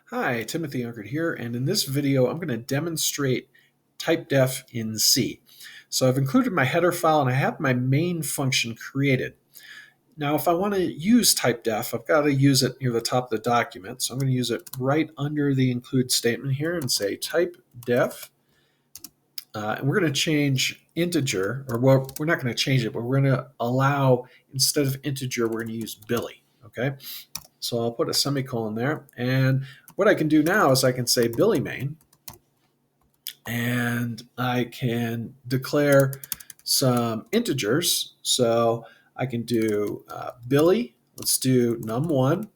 Hi, Timothy Unkert here, and in this video I'm going to demonstrate Typedef in C. So I've included my header file and I have my main function created. Now if I want to use Typedef, I've got to use it near the top of the document. So I'm going to use it right under the include statement here and say Typedef. And we're going to change integer, or well, we're not going to change it, but we're going to allow, instead of integer, we're going to use Billy. Okay, so I'll put a semicolon there, and what I can do now is I can say Billy main, and I can declare some integers. So I can do Billy, let's do num1,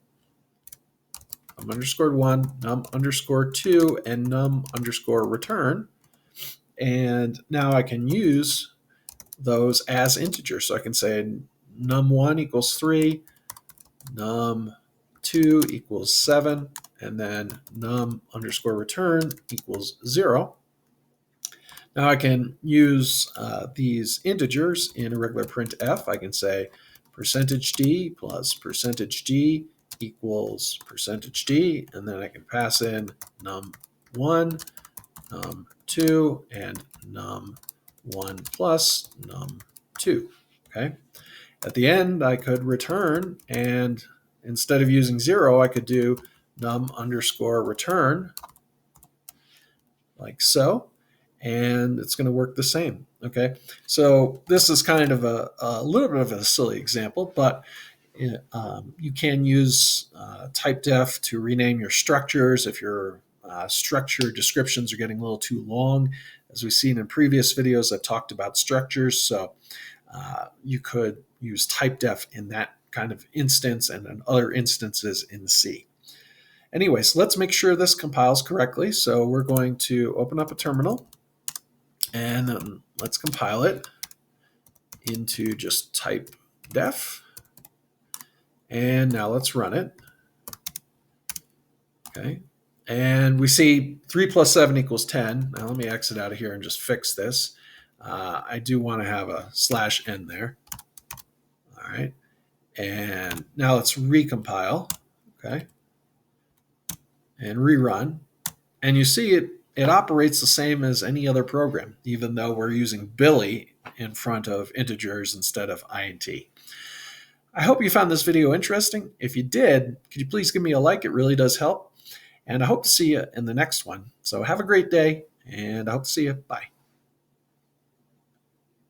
num underscore 1, num underscore 2, and num underscore return. And now I can use those as integers. So I can say num1 equals 3, num2 equals 7, and then num underscore return equals 0. Now I can use these integers in a regular printf. I can say %d plus %d equals %d, and then I can pass in num1, num2, and num1 plus num2. Okay. At the end, I could return, and instead of using 0, I could do num underscore return, like so, and it's going to work the same. Okay, so this is kind of a little bit of a silly example, but you can use Typedef to rename your structures if your structure descriptions are getting a little too long. As we've seen in previous videos, I've talked about structures, so you could use Typedef in that kind of instance and in other instances in C. Anyways, let's make sure this compiles correctly. So we're going to open up a terminal and let's compile it into just Typedef. And now let's run it. Okay. And we see 3 plus 7 equals 10. Now let me exit out of here and just fix this. I do want to have a /n there. All right. And now let's recompile. Okay. And rerun. And you see it operates the same as any other program, even though we're using Billy in front of integers instead of int. I hope you found this video interesting. If you did, could you please give me a like? It really does help. And I hope to see you in the next one. So have a great day, and I hope to see you. Bye.